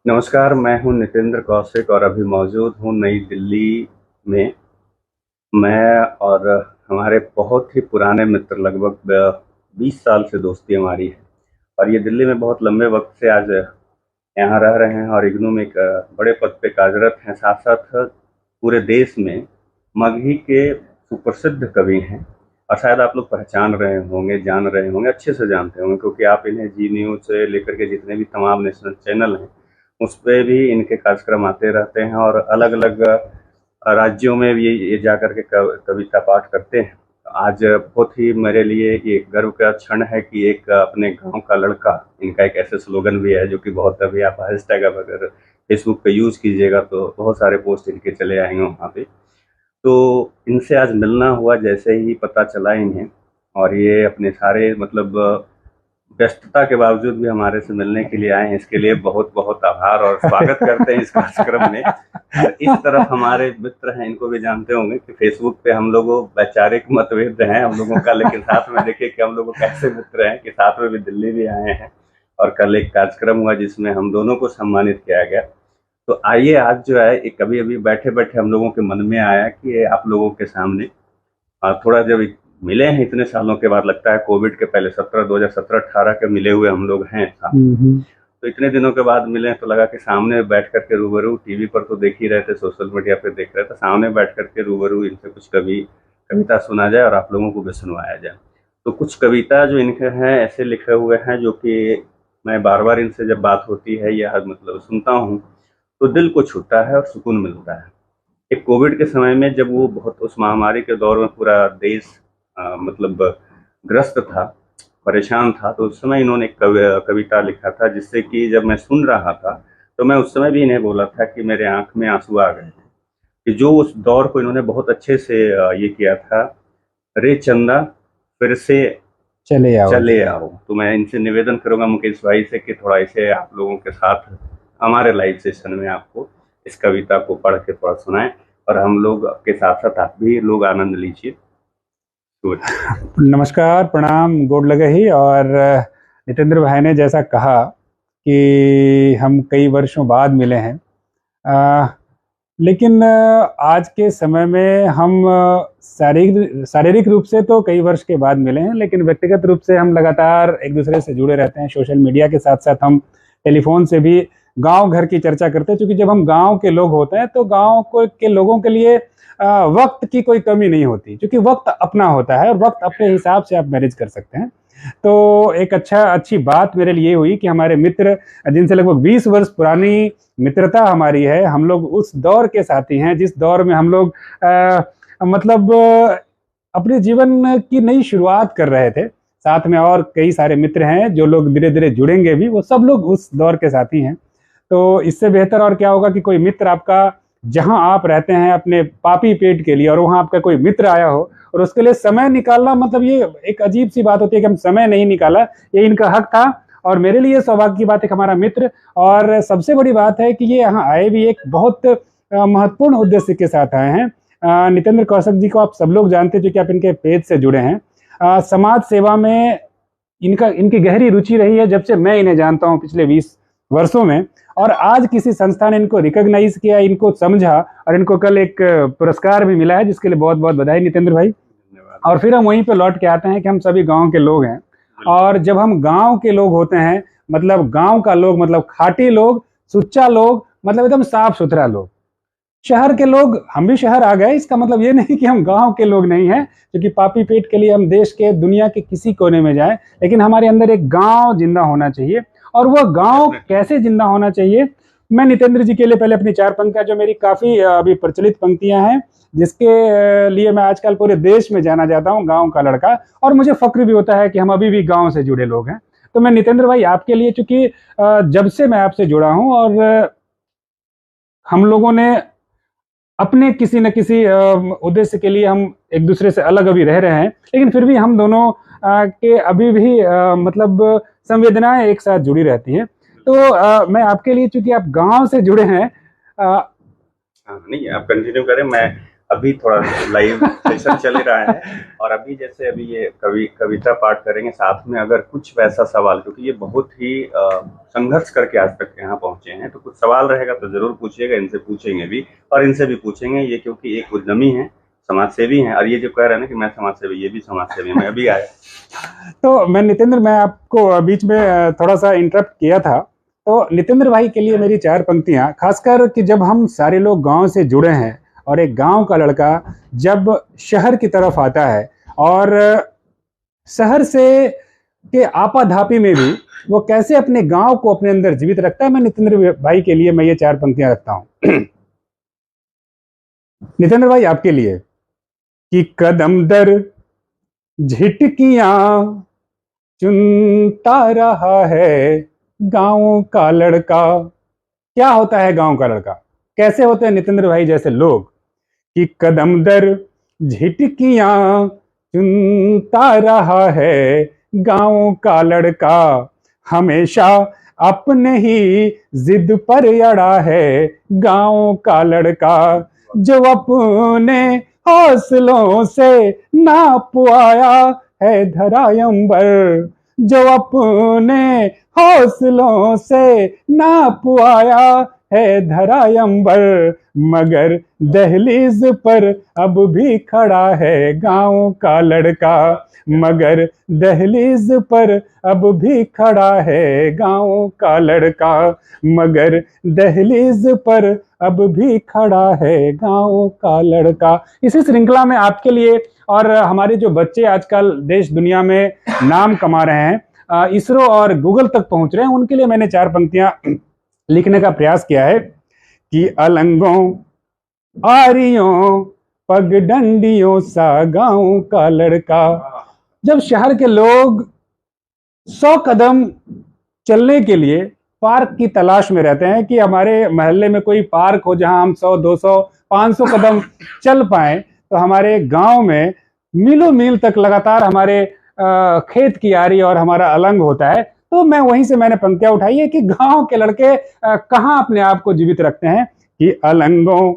नमस्कार, मैं हूँ नितेंद्र कौशिक और अभी मौजूद हूँ नई दिल्ली में। मैं और हमारे बहुत ही पुराने मित्र, लगभग 20 साल से दोस्ती हमारी है और ये दिल्ली में बहुत लंबे वक्त से आज यहाँ रह रहे हैं और इग्नू में एक बड़े पद पे कार्यरत हैं। साथ साथ पूरे देश में मगही के सुप्रसिद्ध कवि हैं और शायद आप लोग पहचान रहे होंगे, जान रहे होंगे, अच्छे से जानते होंगे, क्योंकि आप इन्हें जी न्यूज़ से लेकर के जितने भी तमाम नेशनल चैनल हैं उस पे भी इनके कार्यक्रम आते रहते हैं और अलग अलग राज्यों में भी ये जा कर के कविता पाठ करते हैं। आज बहुत ही मेरे लिए ये गर्व का क्षण है कि एक अपने गांव का लड़का, इनका एक ऐसे स्लोगन भी है जो कि बहुत, अभी आप हैशटैग अगर फेसबुक पे यूज़ कीजिएगा तो बहुत सारे पोस्ट इनके चले आएंगे वहाँ पे। तो इनसे आज मिलना हुआ जैसे ही पता चला इन्हें, और ये अपने सारे मतलब व्यस्तता के बावजूद भी हमारे से मिलने के लिए आए हैं, इसके लिए बहुत बहुत आभार और स्वागत करते हैं इस कार्यक्रम में। और इस तरफ हमारे मित्र हैं, इनको भी जानते होंगे कि फेसबुक पे हम लोगों वैचारिक मतभेद हैं हम लोगों का, लेकिन साथ में देखिए कि हम लोग कैसे मित्र हैं कि साथ में भी दिल्ली भी आए हैं और कल एक कार्यक्रम हुआ जिसमें हम दोनों को सम्मानित किया गया। तो आइए, आज जो है एक कभी अभी बैठे बैठे हम लोगों के मन में आया कि आप लोगों के सामने थोड़ा, जब मिले हैं इतने सालों के बाद, लगता है कोविड के पहले 2017-18 के मिले हुए हम लोग हैं साथ। तो इतने दिनों के बाद मिले तो लगा कि सामने बैठ करके रूबरू, टीवी पर तो देख ही रहे थे, सोशल मीडिया पे देख रहे थे, सामने बैठ करके रूबरू इनसे कुछ कविता सुना जाए और आप लोगों को भी सुनवाया जाए। तो कुछ कविता जो इनके हैं ऐसे लिखे हुए हैं जो कि मैं बार बार इनसे जब बात होती है या मतलब सुनता हूँ तो दिल को छूता है और सुकून मिलता है। एक कोविड के समय में जब वो बहुत, उस महामारी के दौर में पूरा देश मतलब ग्रस्त था, परेशान था, तो उस समय इन्होंने एक कविता लिखा था जिससे कि जब मैं सुन रहा था तो मैं उस समय भी इन्हें बोला था कि मेरे आंख में आंसू आ गए थे, कि जो उस दौर को इन्होंने बहुत अच्छे से ये किया था। रे चंदा फिर से चले आओ। तो मैं इनसे निवेदन करूंगा मुकेश भाई से कि थोड़ा इसे आप लोगों के साथ हमारे लाइव सेशन में आपको इस कविता को पढ़ के थोड़ा सुनाएं और हम लोग के साथ साथ आप भी लोग आनंद लीजिए। नमस्कार, प्रणाम, गोड लगे ही। और नितेंद्र भाई ने जैसा कहा कि हम कई वर्षों बाद मिले हैं, लेकिन आज के समय में हम शारीरिक रूप से तो कई वर्ष के बाद मिले हैं, लेकिन व्यक्तिगत रूप से हम लगातार एक दूसरे से जुड़े रहते हैं। सोशल मीडिया के साथ साथ हम टेलीफोन से भी गांव घर की चर्चा करते हैं, क्योंकि जब हम गांव के लोग होते हैं तो गांव के लोगों के लिए वक्त की कोई कमी नहीं होती, क्योंकि वक्त अपना होता है और वक्त अपने हिसाब से आप मैनेज कर सकते हैं। तो एक अच्छी बात मेरे लिए हुई कि हमारे मित्र, जिनसे लगभग 20 वर्ष पुरानी मित्रता हमारी है, हम लोग उस दौर के साथी हैं जिस दौर में हम लोग मतलब अपने जीवन की नई शुरुआत कर रहे थे। साथ में और कई सारे मित्र हैं जो लोग धीरे धीरे जुड़ेंगे भी, वो सब लोग उस दौर के साथी हैं। तो इससे बेहतर और क्या होगा कि कोई मित्र आपका, जहां आप रहते हैं अपने पापी पेट के लिए, और वहां आपका कोई मित्र आया हो और उसके लिए समय निकालना, मतलब ये एक अजीब सी बात होती है कि हम समय नहीं निकाला, ये इनका हक था और मेरे लिए सौभाग्य की बात है कि हमारा मित्र। और सबसे बड़ी बात है कि ये यहाँ आए भी एक बहुत महत्वपूर्ण उद्देश्य के साथ आए हैं। नितेंद्र कौशिक जी को आप सब लोग जानते हैं, जो कि आप इनके पेज से जुड़े हैं। समाज सेवा में इनकी गहरी रुचि रही है जब से मैं इन्हें जानता हूँ, पिछले 20 वर्षों में। और आज किसी संस्था ने इनको रिकॉग्नाइज किया, इनको समझा, और इनको कल एक पुरस्कार भी मिला है, जिसके लिए बहुत बहुत बधाई नितेंद्र भाई। और फिर हम वहीं पे लौट के आते हैं कि हम सभी गांव के लोग हैं, और जब हम गांव के लोग होते हैं, मतलब गांव का लोग, मतलब खाटी लोग, सुच्चा लोग, मतलब एकदम साफ सुथरा लोग। शहर के लोग, हम भी शहर आ गए, इसका मतलब ये नहीं कि हम गांव के लोग नहीं हैं, क्योंकि पापी पेट के लिए हम देश के, दुनिया के किसी कोने में जाएं, लेकिन हमारे अंदर एक गांव जिंदा होना चाहिए। और वह गांव कैसे जिंदा होना चाहिए, मैं नितेंद्र जी के लिए पहले अपनी 4 पंक्तियां, जो मेरी काफी अभी प्रचलित पंक्तियां हैं, जिसके लिए मैं आजकल पूरे देश में जाना जाता हूं, गांव का लड़का, और मुझे फक्र भी होता है कि हम अभी भी गांव से जुड़े लोग हैं। तो मैं नितेंद्र भाई आपके लिए, चूंकि जब से मैं आपसे जुड़ा हूं और हम लोगों ने अपने किसी न किसी उद्देश्य के लिए हम एक दूसरे से अलग अभी रह रहे हैं, लेकिन फिर भी हम दोनों के अभी भी मतलब संवेदनाएं एक साथ जुड़ी रहती हैं। तो मैं आपके लिए, चूंकि आप गांव से जुड़े हैं, नहीं, आप कंटिन्यू करें। मैं अभी थोड़ा लाइव सेशन चल रहा है, और अभी जैसे अभी ये कविता पाठ करेंगे साथ में, अगर कुछ वैसा सवाल, क्योंकि ये बहुत ही संघर्ष करके आज तक यहाँ पहुंचे हैं, तो कुछ सवाल रहेगा तो जरूर पूछिएगा, इनसे पूछेंगे भी और इनसे भी पूछेंगे, ये क्योंकि एक उद्यमी है, समाज सेवी हैं, और ये जो कह रहे हैं ना कि मैं समाज सेवी, ये भी समाज सेवी, मैं अभी आया। तो मैं नितेंद्र, मैं आपको बीच में थोड़ा सा इंटरप्ट किया था, तो नितेंद्र भाई के लिए मेरी 4 पंक्तियां, खासकर कि जब हम सारे लोग गांव से जुड़े हैं और एक गांव का लड़का जब शहर की तरफ आता है और शहर से के आपाधापी में भी वो कैसे अपने गांव को अपने अंदर जीवित रखता है, मैं नितेंद्र भाई के लिए मैं ये 4 पंक्तियां रखता हूं। नितेंद्र भाई आपके लिए कि कदम दर झिटकियां चुनता रहा है गांव का लड़का। क्या होता है गांव का लड़का, कैसे होते हैं नितेंद्र भाई जैसे लोग कि कदम दर झिटकियां चुनता रहा है गांव का लड़का, हमेशा अपने ही जिद पर अड़ा है गांव का लड़का, जो अपने हौसलों से नाप आया है धरा अंबर, जो अपने हौसलों से नाप आया है धरा अंबर, मगर दहलीज पर अब भी खड़ा है गांव का लड़का, मगर दहलीज पर अब भी खड़ा है गांव का लड़का, मगर दहलीज पर अब भी खड़ा है गांव का लड़का। इसी श्रृंखला में आपके लिए और हमारे जो बच्चे आजकल देश दुनिया में नाम कमा रहे हैं, इसरो और गूगल तक पहुंच रहे हैं, उनके लिए मैंने 4 पंक्तियां लिखने का प्रयास किया है कि अलंगों आरियों पगडंडियों सा गांव का लड़का। जब शहर के लोग 100 कदम चलने के लिए पार्क की तलाश में रहते हैं कि हमारे मोहल्ले में कोई पार्क हो जहां हम 100, 200, 500 कदम चल पाएं, तो हमारे गांव में मीलों मील तक लगातार हमारे खेत की आरी और हमारा अलंग होता है। तो मैं वहीं से मैंने पंक्तियां उठाई है कि गांव के लड़के कहां अपने आप को जीवित रखते हैं कि अलंगों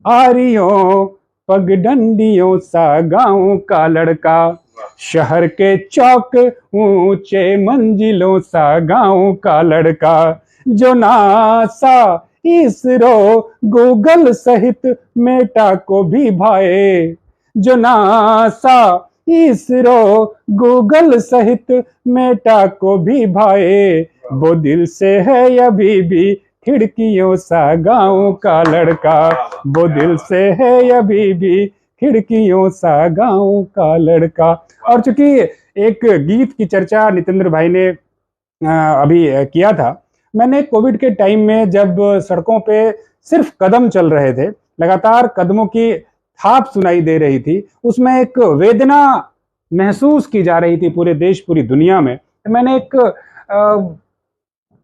आरियों पगडंडियों सा गांव का लड़का, शहर के चौक ऊंचे मंजिलों सा गांव का लड़का, जो नासा इसरो गूगल सहित मेटा को भी भाए, जो नासा इसरो गूगल सहित मेटा को भी भाए, वो दिल से है अभी भी खिड़कियों सा गांव का लड़का, वो दिल से है अभी भी खिड़कियों सा गांव का लड़का। और चूंकि एक गीत की चर्चा नितेंद्र भाई ने अभी किया था, मैंने कोविड के टाइम में जब सड़कों पे सिर्फ कदम चल रहे थे, लगातार कदमों की थाप सुनाई दे रही थी, उसमें एक वेदना महसूस की जा रही थी पूरे देश पूरी दुनिया में, तो मैंने एक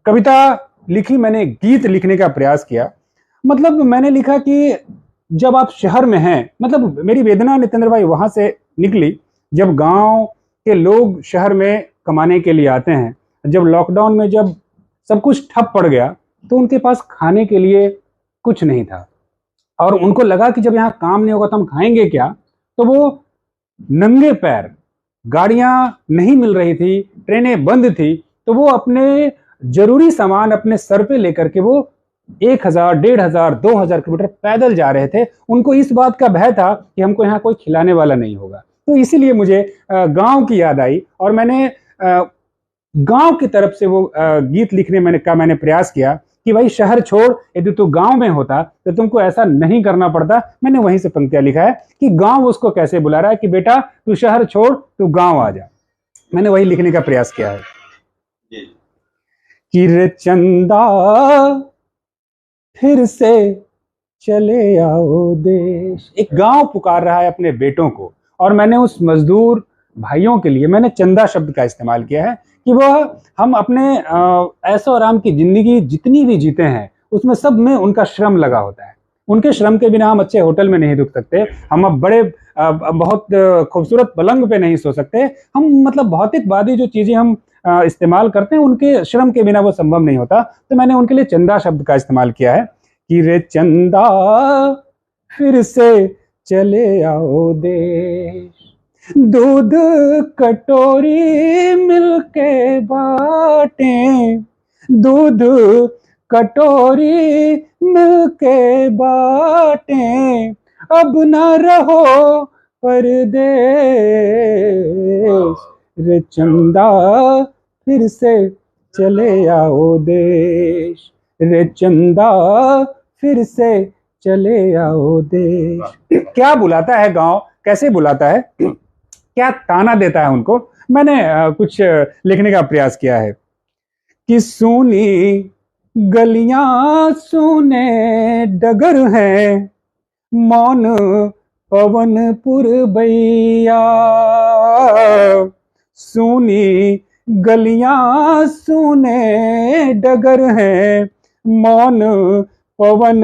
कविता लिखी, मैंने गीत लिखने का प्रयास किया। मतलब मैंने लिखा कि जब आप शहर में हैं, मतलब मेरी वेदना नितेंद्र भाई वहां से निकली जब गांव के लोग शहर में कमाने के लिए आते हैं, जब लॉकडाउन में जब सब कुछ ठप पड़ गया तो उनके पास खाने के लिए कुछ नहीं था, और उनको लगा कि जब यहाँ काम नहीं होगा तो हम खाएंगे क्या। तो वो नंगे पैर, गाड़ियां नहीं मिल रही थी, ट्रेनें बंद थी, तो वो अपने जरूरी सामान अपने सर पे लेकर के वो 1000, 1500, 2000 किलोमीटर पैदल जा रहे थे। उनको इस बात का भय था कि हमको यहाँ कोई खिलाने वाला नहीं होगा। तो इसीलिए मुझे गांव की याद आई और मैंने गांव की तरफ से वो गीत लिखने मैंने प्रयास किया कि भाई शहर छोड़, यदि तू गांव में होता तो तुमको ऐसा नहीं करना पड़ता। मैंने वहीं से पंक्तियां लिखा है कि गांव उसको कैसे बुला रहा है कि बेटा तू शहर छोड़, तू गांव आ जा। मैंने वही लिखने का प्रयास किया है कि रे चंदा फिर से चले आओ देश। एक गांव पुकार रहा है अपने बेटों को, और मैंने उस मजदूर भाइयों के लिए मैंने चंदा शब्द का इस्तेमाल किया है कि वह हम अपने ऐशो आराम की जिंदगी जितनी भी जीते हैं उसमें सब में उनका श्रम लगा होता है। उनके श्रम के बिना हम अच्छे होटल में नहीं रुक सकते, हम अब बड़े बहुत खूबसूरत पलंग पे नहीं सो सकते, हम मतलब भौतिकवादी जो चीजें हम इस्तेमाल करते हैं उनके श्रम के बिना वो संभव नहीं होता। तो मैंने उनके लिए चंदा शब्द का इस्तेमाल किया है कि रे चंदा फिर से चले आओ देश। दूध कटोरी मिलके बाटें, दूध कटोरी मिलके बाटें, अब न रहो परदेश। रे चंदा फिर से चले आओ देश, रे चंदा फिर से चले आओ देश। क्या बुलाता है गांव, कैसे बुलाता है, क्या ताना देता है उनको। मैंने कुछ लिखने का प्रयास किया है कि सूनी गलियां सूने डगर हैं, मौन पवन पुरबैया। सूनी गलियां सूने डगर हैं, मौन पवन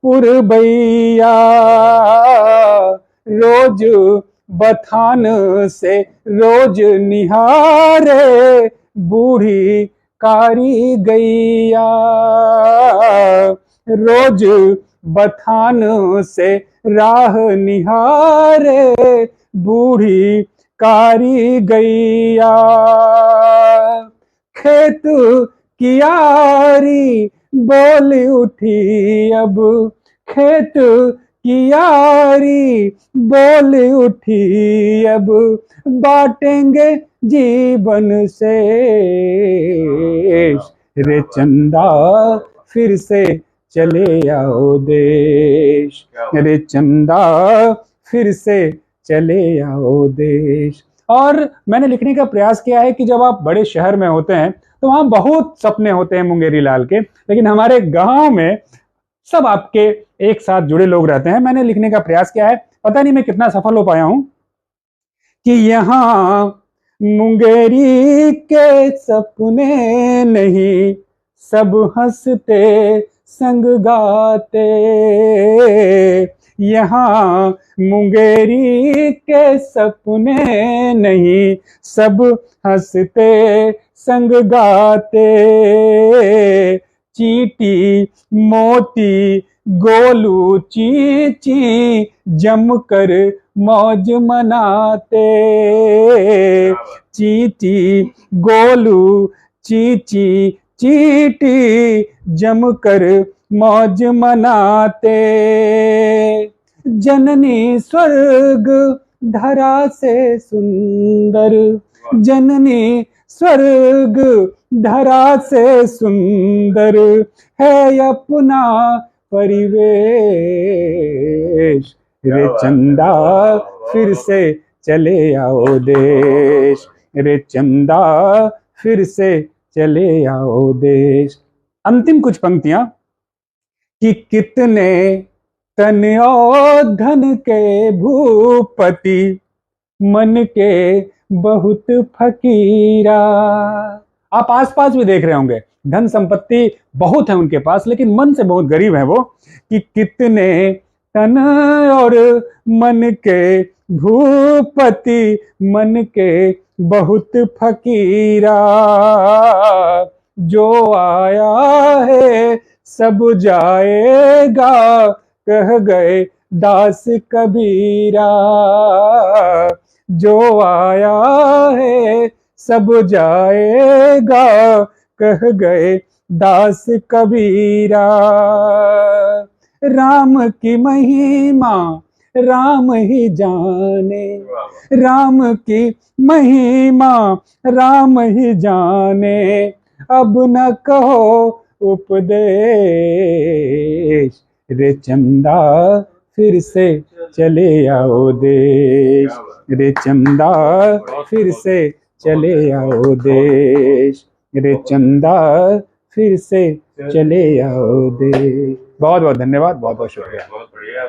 पुरबैया। रोज बथान से रोज निहारे बूढ़ी कारी गैया। रोज बथान से राह निहारे बूढ़ी कारी गैया। खेत कियारी बोल उठी अब, खेत कियारी बोल उठी अब, बांटेंगे जीवन से। रे चंदा फिर से चले आओ देश, रे चंदा फिर से चले आओ देश। और मैंने लिखने का प्रयास किया है कि जब आप बड़े शहर में होते हैं तो वहां बहुत सपने होते हैं मुंगेरी लाल के, लेकिन हमारे गांव में सब आपके एक साथ जुड़े लोग रहते हैं। मैंने लिखने का प्रयास किया है, पता नहीं मैं कितना सफल हो पाया हूं, कि यहाँ मुंगेरी के सपने नहीं, सब हंसते संग गाते। यहाँ मुंगेरी के सपने नहीं, सब हंसते संग गाते। चीटी मोती गोलू चीची जमकर मौज मनाते। चीटी गोलू चीची चीटी जमकर मौज मनाते। जननी स्वर्ग धरा से सुंदर, जननी स्वर्ग धरा से सुंदर है अपना परिवेश। रे चंदा फिर से चले आओ देश, रे चंदा फिर से चले आओ देश। अंतिम कुछ पंक्तियां कि कितने तन और धन के भूपति, मन के बहुत फकीरा। आप आसपास भी देख रहे होंगे, धन संपत्ति बहुत है उनके पास, लेकिन मन से बहुत गरीब है वो। कि कितने तन और मन के भूपति, मन के बहुत फकीरा। जो आया है सब जाएगा, कह गए दास कबीरा। जो आया है सब जाएगा, कह गए दास कबीरा। राम की महिमा राम ही जाने, राम की महिमा राम ही जाने। अब न कहो उपदेश, रे चंदा फिर से चले आओ देश, रे चंदा फिर से चले आओ देश, रे चंदा फिर से चले आओ देश। बहुत बहुत धन्यवाद, बहुत बहुत शुक्रिया। बहुत बढ़िया।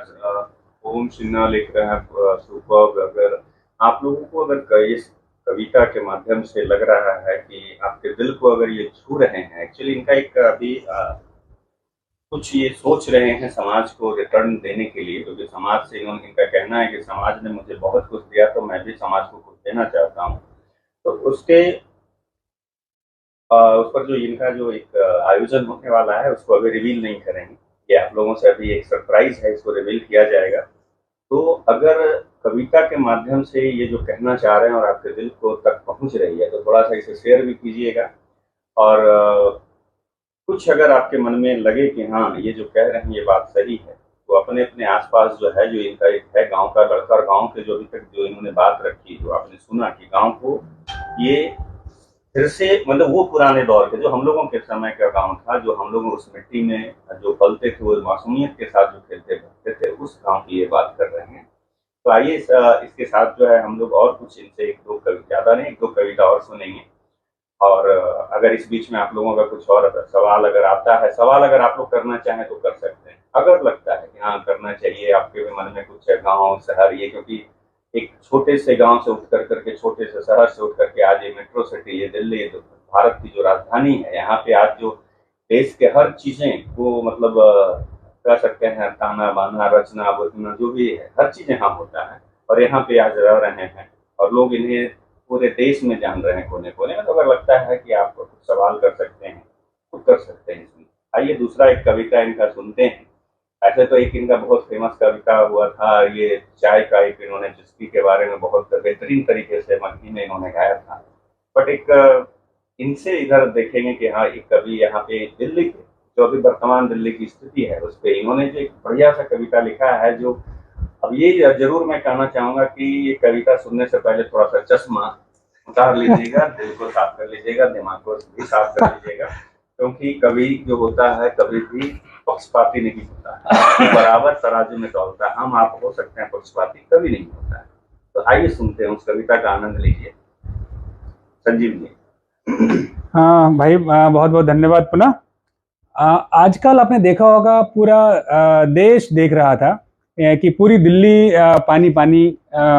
ओम सिन्हा लिख रहे हैं सुपर। अगर आप लोगों को अगर इस कविता के माध्यम से लग रहा है कि आपके दिल को अगर ये छू रहे हैं, एक्चुअली इनका एक अभी कुछ ये सोच रहे हैं समाज को रिटर्न देने के लिए, क्योंकि समाज से इनका कहना है कि समाज ने मुझे बहुत कुछ दिया तो मैं भी समाज को कुछ देना चाहता हूँ। तो उसके उस पर जो इनका जो एक आयोजन होने वाला है उसको अभी रिवील नहीं करेंगे, ये आप लोगों से अभी एक सरप्राइज है, इसको रिवील किया जाएगा। तो अगर कविता के माध्यम से ये जो कहना चाह रहे हैं और आपके दिल को तक पहुंच रही है, तो थोड़ा सा इसे शेयर भी कीजिएगा। और कुछ अगर आपके मन में लगे कि हाँ, ये जो कह रहे हैं ये बात सही है, तो अपने अपने आसपास जो है, जो इनका एक है गांव का लड़का, और गांव के जो अभी तक जो इन्होंने बात रखी, जो आपने सुना कि गांव को ये फिर से, मतलब वो पुराने दौर के जो हम लोगों के समय का गांव था, जो हम लोग उस मिट्टी में जो पलते थे, वो मासूमियत के साथ जो खेलते बढ़ते थे, उस गांव की ये बात कर रहे हैं। तो आइए इसके साथ जो है हम लोग और कुछ इनसे एक दो कविता, ज़्यादा नहीं, एक दो कविता और सुनेंगे। और अगर इस बीच में आप लोगों का कुछ और सवाल अगर आता है, सवाल अगर आप लोग करना चाहें तो कर सकते हैं। अगर लगता है कि हाँ करना चाहिए, आपके भी मन में कुछ है, गाँव शहर ये, क्योंकि एक छोटे से गांव से उठ करके, छोटे से शहर से उठ करके आज ये मेट्रो सिटी, ये दिल्ली, ये भारत की जो राजधानी है, यहाँ पे आज जो देश के हर चीजें को मतलब कह सकते हैं, ताना बाना रचना बचना जो भी है, हर चीज यहाँ होता है। और यहाँ पे आज रह रहे हैं और लोग इन्हें पूरे देश में जान रहे हैं कोने कोने में। तो अगर लगता है कि आप कुछ सवाल कर सकते हैं तो कर सकते हैं इसमें। आइए दूसरा एक कविता इनका सुनते हैं। ऐसे तो एक इनका बहुत फेमस कविता हुआ था, ये चाय का, एक इन्होंने चुस्की के बारे में बहुत बेहतरीन तरीके से मराठी में इन्होंने गाया था। बट एक इनसे इधर देखेंगे कि हाँ, एक कवि यहाँ पे दिल्ली के, जो अभी वर्तमान दिल्ली की स्थिति है, उस पर इन्होंने जो एक बढ़िया सा कविता लिखा है, जो अब ये जरूर मैं कहना चाहूंगा कि ये कविता सुनने से पहले थोड़ा सा चश्मा उतार लीजिएगा, दिल को साफ कर लीजिएगा, दिमाग को भी साफ कर लीजिएगा, क्योंकि कवि जो होता है कभी भी पक्षपाती नहीं होता है, बराबर तराजू में तौलता है। हम आप हो सकते हैं पक्षपाती, कभी नहीं होता है। तो आइए सुनते हैं, उस कविता का आनंद लीजिए। संजीव जी। हाँ भाई, बहुत बहुत धन्यवाद पुनः। आजकल आपने देखा होगा, पूरा देश देख रहा था कि पूरी दिल्ली पानी पानी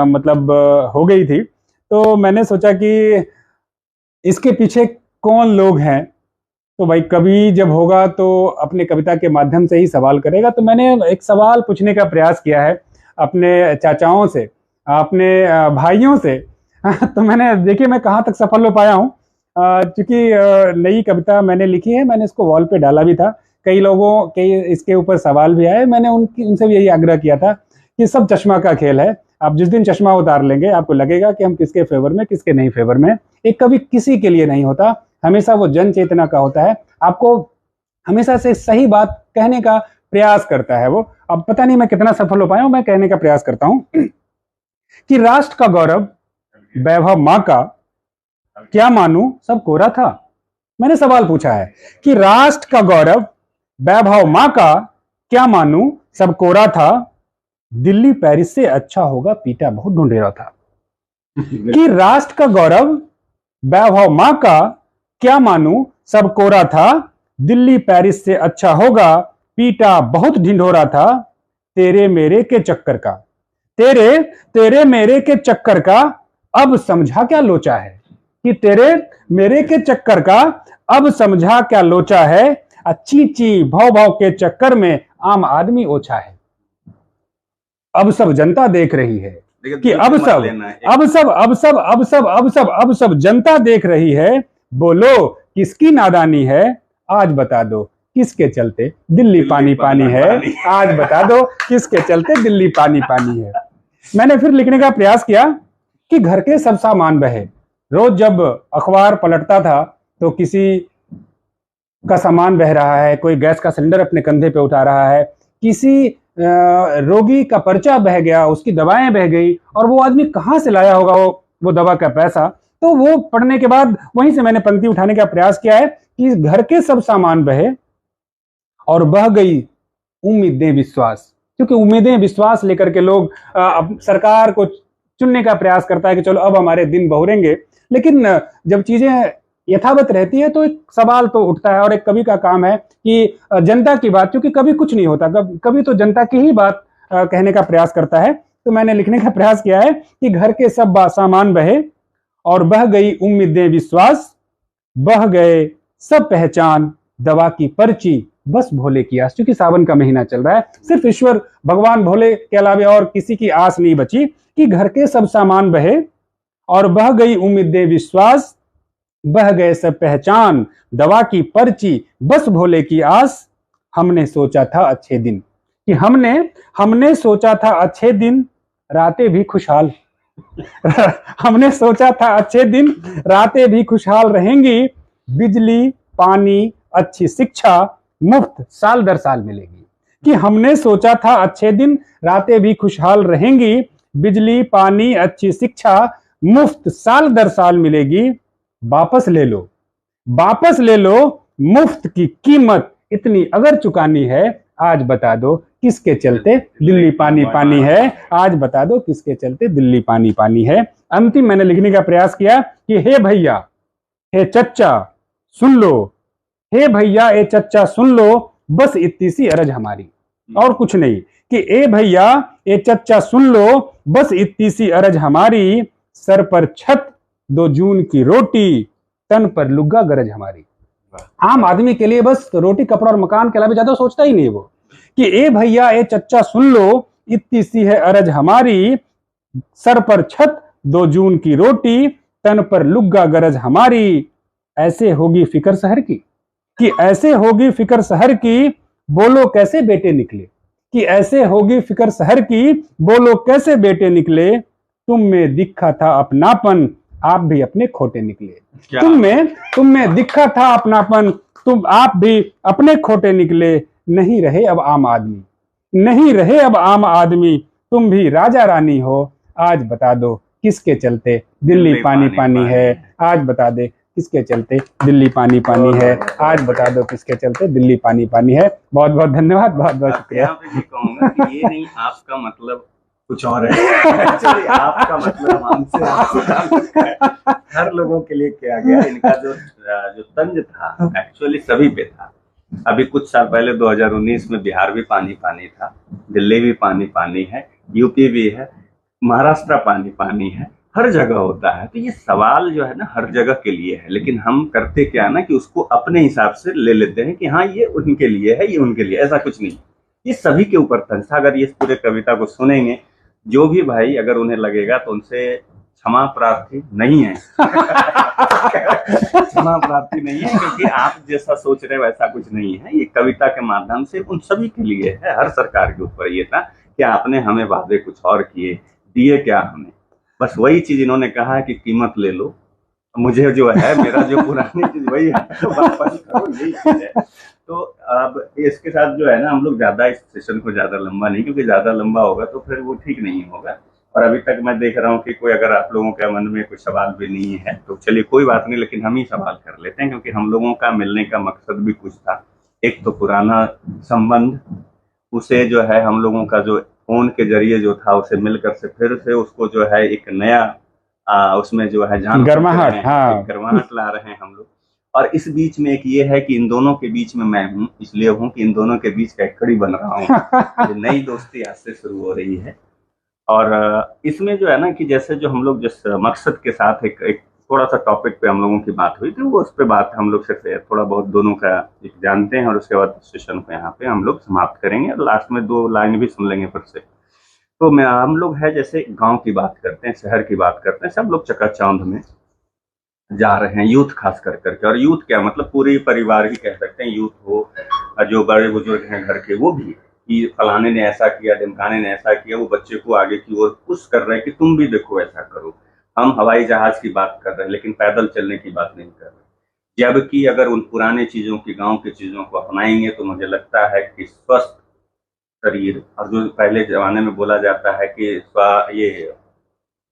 मतलब हो गई थी। तो मैंने सोचा कि इसके पीछे कौन लोग हैं। तो भाई कवि जब होगा तो अपने कविता के माध्यम से ही सवाल करेगा। तो मैंने एक सवाल पूछने का प्रयास किया है अपने चाचाओं से, अपने भाइयों से। तो मैंने देखिए मैं कहाँ तक सफल हो पाया हूँ। क्योंकि नई कविता मैंने लिखी है, मैंने इसको वॉल पे डाला भी था। कई लोगों के इसके ऊपर सवाल भी आए। मैंने उनसे भी यही आग्रह किया था कि सब चश्मा का खेल है। आप जिस दिन चश्मा उतार लेंगे आपको लगेगा कि हम किसके फेवर में, किसके नहीं फेवर में। एक कवि किसी के लिए नहीं होता, हमेशा वो जन चेतना का होता है। आपको हमेशा से सही बात कहने का प्रयास करता है वो। अब पता नहीं मैं कितना सफल हो पाया हूं। मैं कहने का प्रयास करता हूं कि राष्ट्र का गौरव वैभव मां का, क्या मानूं सब कोरा था। मैंने सवाल पूछा है कि राष्ट्र का गौरव वैभव मां का, क्या मानूं सब कोरा था। दिल्ली पेरिस से अच्छा होगा, पीटा बहुत ढूंढेरा था। कि राष्ट्र का गौरव वैभव मां का, क्या मानूं सब कोरा था। दिल्ली पेरिस से अच्छा होगा, पीटा बहुत ढिंढोरा था। तेरे मेरे के चक्कर का, तेरे मेरे के चक्कर का अब समझा क्या लोचा है। कि तेरे मेरे के चक्कर का अब समझा क्या लोचा है। अच्छी ची भाव भाव के चक्कर में आम आदमी ओछा है। अब सब जनता देख रही है कि अब सब जनता देख रही है। बोलो किसकी नादानी है, आज बता दो किसके चलते दिल्ली पानी पानी है। आज बता दो किसके चलते दिल्ली पानी पानी है। मैंने फिर लिखने का प्रयास किया कि घर के सब सामान बहे। रोज जब अखबार पलटता था तो किसी का सामान बह रहा है, कोई गैस का सिलेंडर अपने कंधे पे उठा रहा है, किसी रोगी का पर्चा बह गया, उसकी दवाएं बह गई, और वो आदमी कहाँ से लाया होगा वो दवा का पैसा। तो वो पढ़ने के बाद वहीं से मैंने पंक्ति उठाने का प्रयास किया है कि घर के सब सामान बहे और बह गई उम्मीदें विश्वास। क्योंकि उम्मीदें विश्वास लेकर के लोग सरकार को चुनने का प्रयास करता है कि चलो अब हमारे दिन बहुरेंगे। लेकिन जब चीजें यथावत रहती है तो एक सवाल तो उठता है। और एक कवि का काम है कि जनता की बात, क्योंकि कभी कुछ नहीं होता, कभी तो जनता की ही बात कहने का प्रयास करता है। तो मैंने लिखने का प्रयास किया है कि घर के सब सामान बहे और बह गई उम्मीदें विश्वास। बह गए सब पहचान, दवा की पर्ची बस भोले की आस। क्योंकि सावन का महीना चल रहा है, सिर्फ ईश्वर भगवान भोले के अलावा और किसी की आस नहीं बची। कि घर के सब सामान बहे और बह गई उम्मीदें विश्वास। बह गए सब पहचान, दवा की पर्ची बस भोले की आस। हमने सोचा था अच्छे दिन, कि हमने सोचा था अच्छे दिन रातें भी खुशहाल हमने सोचा था अच्छे दिन रातें भी खुशहाल रहेंगी, बिजली पानी अच्छी शिक्षा मुफ्त साल दर साल मिलेगी। कि हमने सोचा था अच्छे दिन रातें भी खुशहाल रहेंगी, बिजली पानी अच्छी शिक्षा मुफ्त साल दर साल मिलेगी। वापस ले लो मुफ्त की कीमत इतनी अगर चुकानी है, आज बता दो किसके चलते दिल्ली पानी पानी है। आज बता दो किसके चलते दिल्ली पानी पानी है। अंतिम मैंने लिखने का प्रयास किया कि हे भैया हे चच्चा सुन लो, हे भैया ए चच्चा सुन लो, बस इतनी सी अरज हमारी, और कुछ नहीं। कि ए भैया ए चच्चा सुन लो, बस इतनी सी अरज हमारी, सर पर छत 2 जून की रोटी, तन पर लुग्गा गरज हमारी। आम आदमी के लिए बस रोटी कपड़ा और मकान के अलावा ज्यादा सोचता ही नहीं वो। कि ए भैया ए चच्चा सुन लो, इतनी सी है अरज हमारी, सर पर छत 2 जून की रोटी, तन पर लुग्गा गरज हमारी। ऐसे होगी फिक्र शहर की, कि ऐसे होगी फिक्र शहर की, बोलो कैसे बेटे निकले। कि ऐसे होगी फिक्र शहर की, बोलो कैसे बेटे निकले। तुम में दिखा था अपनापन, आप भी अपने खोटे निकले। तुम में दिखा था अपनापन, आप भी अपने खोटे निकले। नहीं रहे अब आम आदमी, नहीं रहे अब आम आदमी, तुम भी राजा रानी हो। आज बता दो किसके चलते दिल्ली पानी पानी है। आज बता दे किसके चलते दिल्ली पानी पानी है। आज बता दो किसके चलते दिल्ली पानी पानी है। बहुत बहुत धन्यवाद, बहुत बहुत शुक्रिया। कहूंगा कि ये नहीं आपका मतलब कुछ और है। एक्चुअली आपका मतलब हमसे हर लोगों के लिए किया गया। इनका जो तंज था एक्चुअली सभी पे था। अभी कुछ साल पहले 2019 में बिहार भी पानी पानी था, दिल्ली भी पानी पानी है, यूपी भी है, महाराष्ट्र पानी पानी है, हर जगह होता है। तो ये सवाल जो है ना हर जगह के लिए है, लेकिन हम करते क्या है ना कि उसको अपने हिसाब से ले लेते हैं कि हाँ ये उनके लिए है, ये उनके लिए। ऐसा कुछ नहीं, ये सभी के ऊपर था। अगर ये पूरे कविता को सुनेंगे जो भी भाई, अगर उन्हें लगेगा तो उनसे क्षमा प्रार्थी नहीं है। क्षमा प्रार्थी नहीं है, क्योंकि आप जैसा सोच रहे वैसा कुछ नहीं है। ये कविता के माध्यम से उन सभी के लिए है। हर सरकार के ऊपर ये था कि आपने हमें वादे कुछ और किए, दिए क्या हमें। बस वही चीज इन्होंने कहा कि कीमत ले लो, मुझे जो है मेरा जो पुरानी चीज वही है, वापस करो, यही चीज है। तो अब इसके साथ जो है ना हम लोग ज्यादा इस सेशन को ज्यादा लंबा नहीं, क्योंकि ज्यादा लंबा होगा तो फिर वो ठीक नहीं होगा। और अभी तक मैं देख रहा हूँ कि कोई, अगर आप लोगों के मन में कोई सवाल भी नहीं है तो चलिए कोई बात नहीं, लेकिन हम ही सवाल कर लेते हैं, क्योंकि हम लोगों का मिलने का मकसद भी कुछ था। एक तो पुराना संबंध, उसे जो है हम लोगों का जो फोन के जरिए जो था उसे मिलकर से फिर से उसको जो है एक नया उसमें जो है जान गर्माहट, हाँ, गर्माहट ला रहे हैं हम लोग। और इस बीच में एक ये है कि इन दोनों के बीच में मैं हूँ, इसलिए हूँ कि इन दोनों के बीच का एक कड़ी बन रहा हूँ। नई दोस्ती आज से शुरू हो रही है। और इसमें जो है ना कि जैसे जो हम लोग जिस मकसद के साथ एक थोड़ा सा टॉपिक पे हम लोगों की बात हुई थी, वो उस पर बात हम लोग सिर्फ थोड़ा बहुत दोनों का एक जानते हैं, और उसके बाद सेशन को यहाँ पे हम लोग समाप्त करेंगे और लास्ट में 2 लाइन भी सुन लेंगे फिर से। तो हम लोग है जैसे गांव की बात करते हैं, शहर की बात करते हैं, सब लोग चकाचौंध में जा रहे हैं, यूथ खास कर करके। और यूथ क्या मतलब पूरी परिवार ही कह सकते हैं, यूथ हो, जो बड़े बुजुर्ग हैं घर के वो भी, कि फलाने ने ऐसा किया, ढिमकाने ने ऐसा किया, वो बच्चे को आगे की ओर पुश कर रहे हैं कि तुम भी देखो ऐसा करो। हम हवाई जहाज की बात कर रहे हैं, लेकिन पैदल चलने की बात नहीं कर रहे। जबकि अगर उन पुराने चीजों की, गांव की चीजों को अपनाएंगे तो मुझे लगता है कि स्वस्थ शरीर, और जो पहले जमाने में बोला जाता है कि ये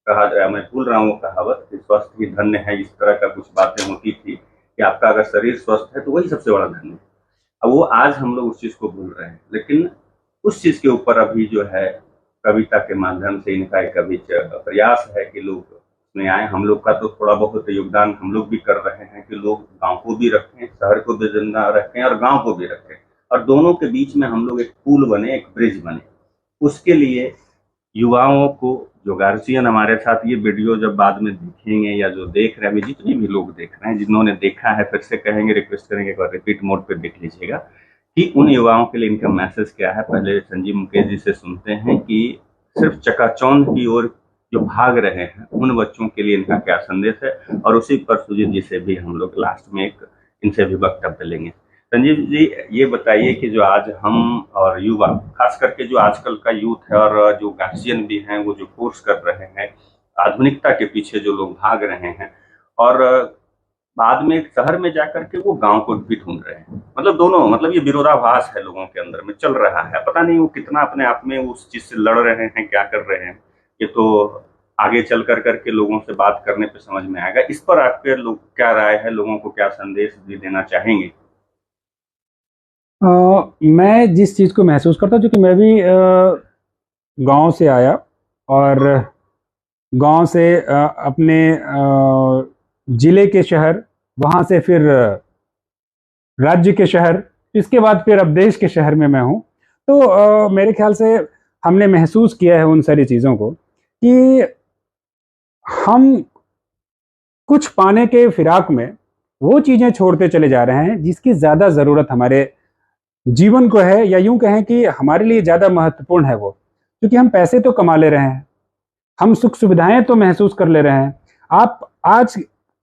कहा, मैं भूल रहा हूँ कहावत कि स्वस्थ ही धन्य है, इस तरह का कुछ बातें होती थी कि आपका अगर शरीर स्वस्थ है तो वही सबसे बड़ा धन्य है। अब वो आज हम लोग उस चीज को भूल रहे हैं, लेकिन उस चीज के ऊपर अभी जो है कविता के माध्यम से इनका एक अभी प्रयास है कि लोग उसमें आए। हम लोग का तो थोड़ा बहुत योगदान हम लोग भी कर रहे हैं कि लोग गांव को भी रखें, शहर को भी जिंदा रखें और गांव को भी रखें, और दोनों के बीच में हम लोग एक पुल बने, एक ब्रिज बने। उसके लिए युवाओं को, जो गार्जियन हमारे साथ ये वीडियो जब बाद में देखेंगे या जो देख रहे हैं, जितने भी लोग देख रहे हैं, जिन्होंने देखा है, फिर से कहेंगे, रिक्वेस्ट करेंगे एक बार रिपीट मोड पे देख लीजिएगा कि उन युवाओं के लिए इनका मैसेज क्या है। पहले संजीव मुकेश जी से सुनते हैं कि सिर्फ चकाचौंध की ओर जो भाग रहे हैं उन बच्चों के लिए इनका क्या संदेश है, और उसी पर सुजीत जी से भी हम लोग लास्ट में एक इनसे भी वक्तव्य लेंगे। संजीव जी, ये बताइए कि जो आज हम और युवा, खास करके जो आजकल का यूथ है और जो गार्जियन भी हैं, वो जो कोर्स कर रहे हैं, आधुनिकता के पीछे जो लोग भाग रहे हैं और बाद में शहर में जाकर के वो गांव को भी ढूंढ रहे हैं, मतलब दोनों, मतलब ये विरोधाभास है लोगों के अंदर में चल रहा है। पता नहीं वो कितना अपने आप में उस चीज से लड़ रहे हैं, क्या कर रहे हैं, ये तो आगे चल कर करके लोगों से बात करने पे समझ में आएगा। इस पर आपके लोग क्या राय है, लोगों को क्या संदेश भी देना चाहेंगे? मैं जिस चीज़ को महसूस करता हूँ, क्योंकि मैं भी गांव से आया और गांव से अपने जिले के शहर, वहाँ से फिर राज्य के शहर, इसके बाद फिर अब देश के शहर में मैं हूँ। तो मेरे ख्याल से हमने महसूस किया है उन सारी चीज़ों को कि हम कुछ पाने के फिराक में वो चीज़ें छोड़ते चले जा रहे हैं जिसकी ज़्यादा ज़रूरत हमारे जीवन को है, या यूं कहें कि हमारे लिए ज़्यादा महत्वपूर्ण है वो। क्योंकि हम पैसे तो कमा ले रहे हैं, हम सुख सुविधाएं तो महसूस कर ले रहे हैं। आप आज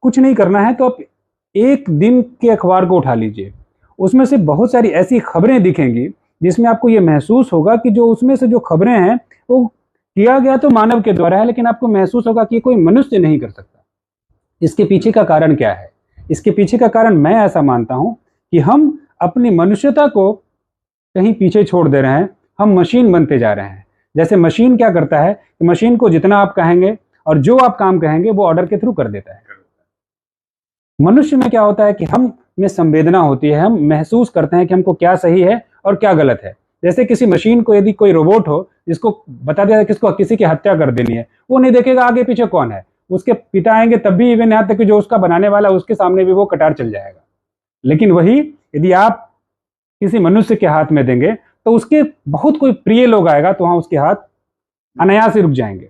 कुछ नहीं करना है तो आप एक दिन के अखबार को उठा लीजिए, उसमें से बहुत सारी ऐसी खबरें दिखेंगी जिसमें आपको ये महसूस होगा कि जो उसमें से जो खबरें हैं वो किया गया तो मानव के द्वारा है, लेकिन आपको महसूस होगा कि कोई मनुष्य नहीं कर सकता। इसके पीछे का कारण क्या है? इसके पीछे का कारण मैं ऐसा मानता हूं कि हम अपनी मनुष्यता को कहीं पीछे छोड़ दे रहे हैं, हम मशीन बनते जा रहे हैं। जैसे मशीन क्या करता है कि मशीन को जितना आप कहेंगे और जो आप काम कहेंगे वो ऑर्डर के थ्रू कर देता है। मनुष्य में क्या होता है कि हम में संवेदना होती है, हम महसूस करते हैं कि हमको क्या सही है और क्या गलत है। जैसे किसी मशीन को, यदि कोई रोबोट हो जिसको बता दिया किसको किसी की हत्या कर देनी है, वो नहीं देखेगा आगे पीछे कौन है, उसके पिता आएंगे तब भी, इवन यहाँ तक कि जो उसका बनाने वाला उसके सामने भी वो कटार चल जाएगा। लेकिन वही यदि आप किसी मनुष्य के हाथ में देंगे तो उसके बहुत कोई प्रिय लोग आएगा तो वहां उसके हाथ अनायास ही रुक जाएंगे।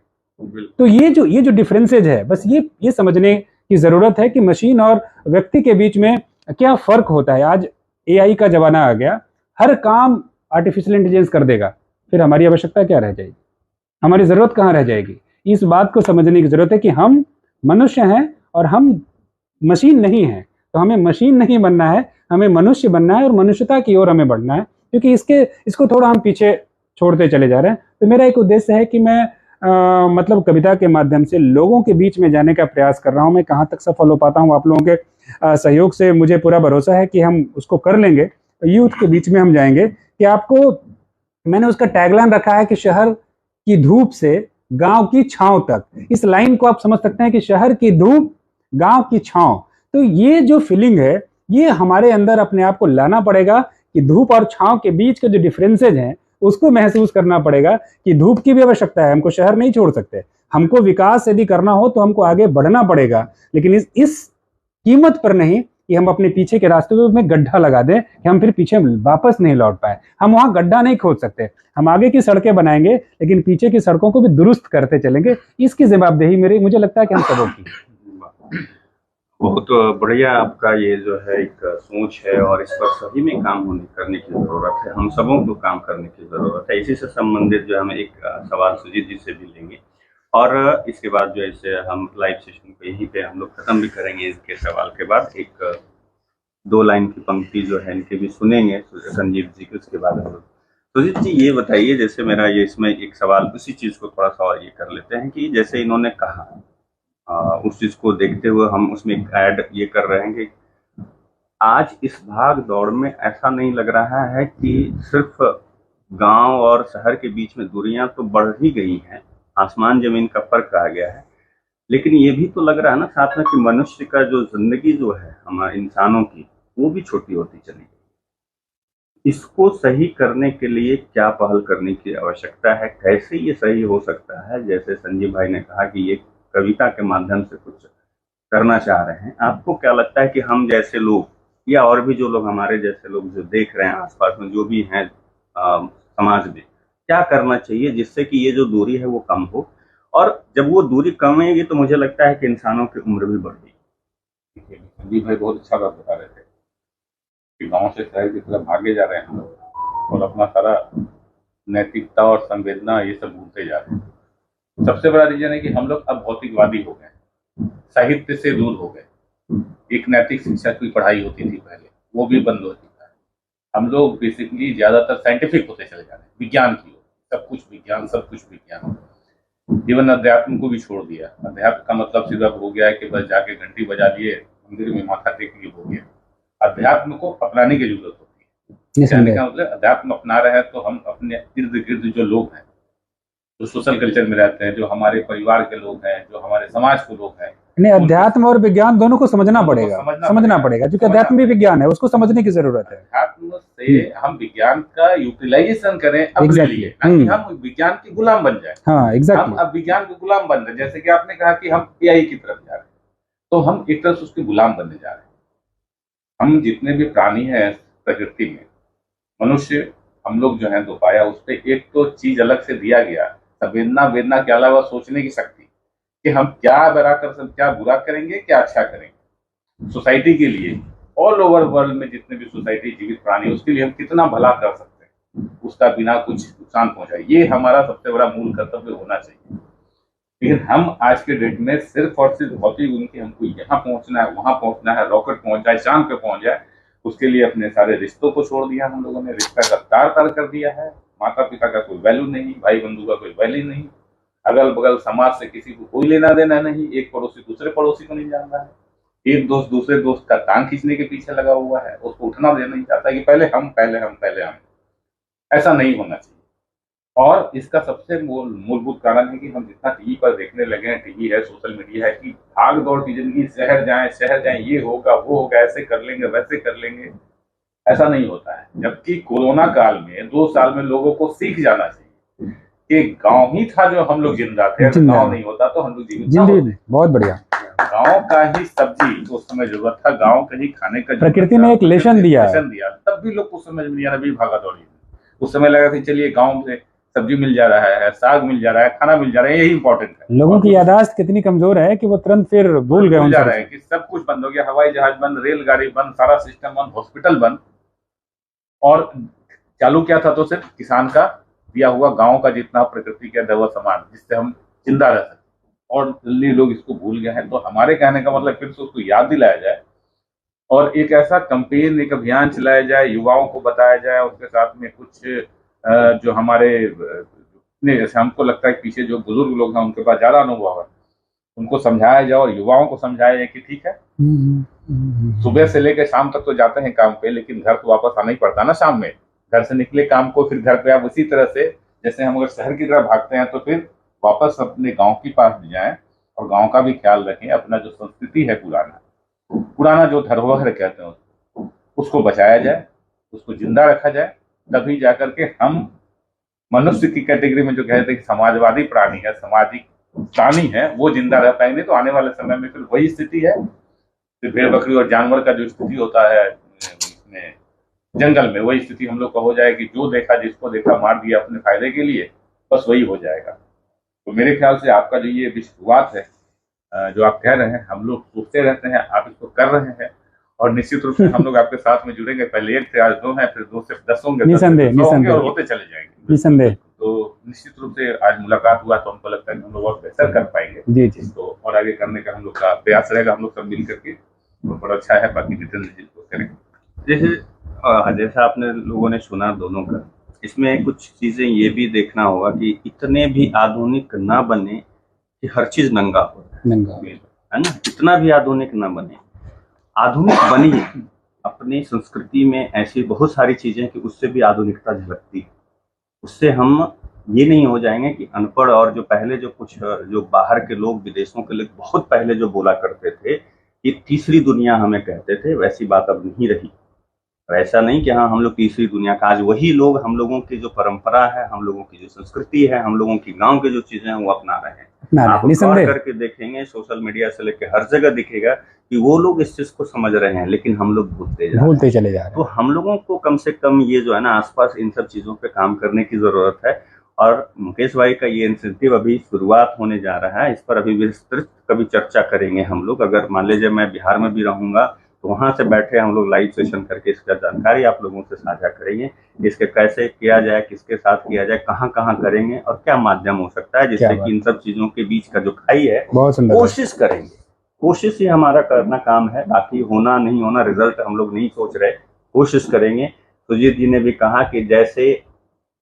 तो ये जो डिफरेंसेज है, बस ये समझने की जरूरत है कि मशीन और व्यक्ति के बीच में क्या फर्क होता है। आज एआई का जमाना आ गया, हर काम आर्टिफिशियल इंटेलिजेंस कर देगा, फिर हमारी आवश्यकता क्या रह जाएगी, हमारी जरूरत कहाँ रह जाएगी? इस बात को समझने की जरूरत है कि हम मनुष्य हैं और हम मशीन नहीं हैं। तो हमें मशीन नहीं बनना है, हमें मनुष्य बनना है और मनुष्यता की ओर हमें बढ़ना है, क्योंकि इसको थोड़ा हम पीछे छोड़ते चले जा रहे हैं। तो मेरा एक उद्देश्य है कि मैं मतलब कविता के माध्यम से लोगों के बीच में जाने का प्रयास कर रहा हूँ। मैं कहाँ तक सफल हो पाता हूँ, आप लोगों के सहयोग से मुझे पूरा भरोसा है कि हम उसको कर लेंगे। तो यूथ के बीच में हम जाएंगे कि आपको, मैंने उसका टैगलाइन रखा है कि शहर की धूप से गांव की छांव तक। इस लाइन को आप समझ सकते हैं कि शहर की धूप, गांव की छांव। तो ये जो फीलिंग है ये हमारे अंदर अपने आप को लाना पड़ेगा कि धूप और छांव के बीच के जो डिफरेंसेज हैं उसको महसूस करना पड़ेगा कि धूप की भी आवश्यकता है, हमको शहर नहीं छोड़ सकते। हमको विकास यदि करना हो तो हमको आगे बढ़ना पड़ेगा, लेकिन इस कीमत पर नहीं कि हम अपने पीछे के रास्ते में गड्ढा लगा दें कि हम फिर पीछे वापस नहीं लौट पाए। हम वहां गड्ढा नहीं खोद सकते, हम आगे की सड़कें बनाएंगे लेकिन पीछे की सड़कों को भी दुरुस्त करते चलेंगे। इसकी जवाबदेही मुझे लगता है कि हम सबों की। बहुत बढ़िया आपका ये जो है एक सोच है और इस पर सभी में काम करने की ज़रूरत है, हम सबों को काम करने की ज़रूरत है। इसी से संबंधित जो हम एक सवाल सुजीत जी से भी लेंगे और इसके बाद जो है इसे हम लाइव सेशन को यहीं पे हम लोग खत्म भी करेंगे। इसके सवाल के बाद एक 2 लाइन की पंक्ति जो है इनके भी सुनेंगे संजीव जी की, उसके बाद हम लोग। सुजीत जी ये बताइए, जैसे मेरा ये इसमें एक सवाल उसी चीज़ को थोड़ा सा और ये कर लेते हैं कि जैसे इन्होंने कहा उस चीज को देखते हुए हम उसमें ऐड ये कर रहे हैं कि आज इस भाग दौड़ में ऐसा नहीं लग रहा है कि सिर्फ गांव और शहर के बीच में दूरियां तो बढ़ ही गई हैं, आसमान जमीन का फर्क आ गया है, लेकिन ये भी तो लग रहा है ना साथ में कि मनुष्य का जो जिंदगी जो है हमारे इंसानों की, वो भी छोटी होती चली गई। इसको सही करने के लिए क्या पहल करने की आवश्यकता है, कैसे ये सही हो सकता है? जैसे संजीव भाई ने कहा कि ये कविता के माध्यम से कुछ करना चाह रहे हैं, आपको क्या लगता है कि हम जैसे लोग या और भी जो लोग हमारे जैसे लोग जो देख रहे हैं आसपास में जो भी हैं समाज में, क्या करना चाहिए जिससे कि ये जो दूरी है वो कम हो? और जब वो दूरी कमेगी तो मुझे लगता है कि इंसानों की उम्र भी बढ़ेगी। संजीव भाई बहुत अच्छा बात बता रहे थे कि गांव से शहर की तरफ भागे जा रहे हैं हम लोग और अपना सारा नैतिकता और संवेदना ये सब भूलते जा रहे हैं। सबसे बड़ा रीजन है कि हम लोग अब भौतिकवादी हो गए, साहित्य से दूर हो गए। एक नैतिक शिक्षा की पढ़ाई होती थी पहले, वो भी बंद हो चुका है। हम लोग बेसिकली ज्यादातर साइंटिफिक होते चले जा रहे हैं, विज्ञान की ओर, सब कुछ विज्ञान, सब कुछ विज्ञान। जीवन अध्यात्म को भी छोड़ दिया। अध्यात्म का मतलब सीधा हो गया है कि बस जाके घंटी बजा लिए, मंदिर में माथा टेक लिए, हो गया। अध्यात्म को अपनाने की जरूरत होती है। कहने का मतलब अध्यात्म अपना रहे हैं तो हम अपने इर्द गिर्द जो लोग हैं, जो सोशल कल्चर में रहते हैं, जो हमारे परिवार के लोग हैं, जो हमारे समाज के लोग हैं, नहीं, अध्यात्म और विज्ञान दोनों को समझना पड़ेगा, क्योंकि अध्यात्म भी विज्ञान है, उसको समझने की जरूरत है। अध्यात्म से हम विज्ञान का यूटिलाइजेशन करें अपने लिए, ताकि हम विज्ञान के गुलाम बन जाए। हाँ, एग्जैक्टली। हम अब विज्ञान के गुलाम बन रहे हैं, जैसे कि आपने कहा कि हम एआई की तरफ जा रहे हैं, तो हम एक तरह से उसके गुलाम बनने जा रहे हैं। हम जितने भी प्राणी हैं प्रकृति में, मनुष्य हम लोग जो है दोपाया, उस पर एक तो चीज अलग से दिया गया, संवेदना वेदना के अलावा सोचने की शक्ति, कि हम क्या क्या बुरा करेंगे, क्या अच्छा करेंगे सोसाइटी के लिए। ऑल ओवर वर्ल्ड में जितने भी सोसाइटी जीवित प्राणी, उसके लिए हम कितना भला कर सकते हैं, उसका बिना कुछ नुकसान पहुंचाए, ये हमारा सबसे बड़ा मूल कर्तव्य होना चाहिए। लेकिन हम आज के डेट में सिर्फ और सिर्फ भौतिक उनके, हमको यहाँ पहुंचना है, वहां पहुंचना है, रॉकेट पहुंच जाए, चांद पे पहुंच जाए, उसके लिए अपने सारे रिश्तों को छोड़ दिया हम लोगों ने, रिश्ता का तार कर दिया है। माता पिता का कोई वैल्यू नहीं, भाई बंधु का कोई वैल्यू नहीं, अगल बगल समाज से किसी को कोई लेना देना नहीं, एक पड़ोसी दूसरे पड़ोसी को नहीं जान रहा है, एक दोस्त दूसरे दोस्त का टांग खींचने के पीछे लगा हुआ है, उसको उठना देना नहीं चाहता कि पहले हम। ऐसा नहीं होना चाहिए। और इसका सबसे मूलभूत कारण है कि हम जितना टीवी पर देखने लगे हैं, टीवी है, सोशल मीडिया है, कि भाग दौड़ की जिंदगी, शहर जाएं, ये होगा वो होगा, ऐसे कर लेंगे वैसे कर लेंगे, ऐसा नहीं होता है। जबकि कोरोना काल में 2 साल में लोगों को सीख जाना चाहिए कि गांव ही था जो हम लोग जिंदा थे, गांव नहीं होता तो हम लोग जीवित। बहुत बढ़िया। गांव का ही सब्जी उस समय जरूरत था, गांव का ही खाने का, प्रकृति ने एक लेसन दिया, तब भी लोग को समझ में नहीं आ रहा, भागा दौड़ी। उस समय लगा था चलिए गाँव से सब्जी मिल जा रहा है, साग मिल जा रहा है, खाना मिल जा रहा है, यही इंपॉर्टेंट है। लोगों की याददाश्त कितनी कमजोर है कि वो तुरंत फिर भूल गए जा रहे हैं कि सब कुछ बंद हो गया, हवाई जहाज बंद, रेलगाड़ी बंद, सारा सिस्टम बंद, हॉस्पिटल बंद, और चालू क्या था तो सिर्फ किसान का दिया हुआ गांव का जितना प्रकृति का दवा सामान, जिससे हम जिंदा रह सकते, और जल्दी लोग इसको भूल गए हैं। तो हमारे कहने का मतलब फिर से उसको याद दिलाया जाए, और एक ऐसा कैंपेन, एक अभियान चलाया जाए, युवाओं को बताया जाए, उसके साथ में कुछ जो हमारे जैसे हमको लगता है पीछे जो बुजुर्ग लोग हैं उनके पास ज्यादा अनुभव है, उनको समझाया जाए और युवाओं को समझाया जाए कि ठीक है, सुबह से लेकर शाम तक तो जाते हैं काम पे, लेकिन घर तो वापस आना ही पड़ता ना। शाम में घर से निकले काम को, फिर घर पे आप उसी तरह से जैसे हम अगर शहर की तरफ भागते हैं तो फिर वापस अपने गाँव के पास जाएं और गाँव का भी ख्याल रखें। अपना जो संस्कृति है, पुराना जो धरोहर कहते हैं, उसको बचाया जाए, उसको जिंदा रखा जाए, तभी जाकर के हम मनुष्य की कैटेगरी में जो कहते हैं कि समाजवादी प्राणी है, सामाजिक प्राणी है, वो जिंदा रह पाएंगे। तो आने वाले समय में फिर वही स्थिति है, फिर भेड़ बकरी और जानवर का जो स्थिति होता है जंगल में, वही स्थिति हम लोग का हो जाए कि जो देखा जिसको देखा मार दिया अपने फायदे के लिए, बस वही हो जाएगा। तो मेरे ख्याल से आपका जो ये शुरुआत है, जो आप कह रहे हैं, हम लोग सोचते रहते हैं, आप इसको कर रहे हैं, और निश्चित रूप से हम लोग आपके साथ में जुड़ेंगे। पहले 1 थे, आज 2 हैं, फिर 2 से 10 होंगे, निसंदेह, और होते चले जाएंगे निसंदेह। तो निश्चित रूप से आज मुलाकात हुआ तो हमको लगता है कि हम लोग और बेहतर कर पाएंगे जी जी। तो और आगे करने का हम लोग का प्रयास रहेगा, हम लोग सब मिल करके, तो बड़ा अच्छा है। बाकी डिटेल करेंगे। जैसा आपने लोगों ने सुना दोनों का, इसमें कुछ चीजें ये भी देखना होगा कि इतने भी आधुनिक ना बने कि हर चीज नंगा हो, है ना। इतना भी आधुनिक ना बने, आधुनिक बनिए। अपनी संस्कृति में ऐसी बहुत सारी चीजें कि उससे भी आधुनिकता झलकती है। उससे हम ये नहीं हो जाएंगे कि अनपढ़, और जो पहले जो बाहर के लोग, विदेशों के लोग बहुत पहले जो बोला करते थे कि तीसरी दुनिया हमें कहते थे, वैसी बात अब नहीं रही। ऐसा नहीं कि हाँ हम लोग तीसरी दुनिया का, आज वही लोग हम लोगों की जो परंपरा है, हम लोगों की जो संस्कृति है, हम लोगों की गांव के जो चीजें हैं वो अपना रहे हैं। आप गौर करके देखेंगे, सोशल मीडिया से लेकर हर जगह दिखेगा कि वो लोग इस चीज को समझ रहे हैं, लेकिन हम लोग भूलते चले जा रहे हैं। तो हम लोगों को कम से कम ये जो है ना, आसपास इन सब चीजों पे काम करने की जरूरत है। और मुकेश भाई का ये इंसेंटिव अभी शुरुआत होने जा रहा है, इस पर अभी विस्तृत कभी चर्चा करेंगे हम लोग। अगर मान लीजिए मैं बिहार में भी रहूंगा तो वहां से बैठे हम लोग लाइव सेशन करके इसका जानकारी आप लोगों से साझा करेंगे, इसके कैसे किया जाए, किसके साथ किया जाए, कहाँ कहाँ करेंगे और क्या माध्यम हो सकता है, जिससे कि इन सब चीजों के बीच का जो खाई है कोशिश करेंगे। कोशिश ही हमारा करना काम है, बाकी होना नहीं होना रिजल्ट हम लोग नहीं सोच रहे, कोशिश करेंगे। सुजीत जी ने भी कहा कि जैसे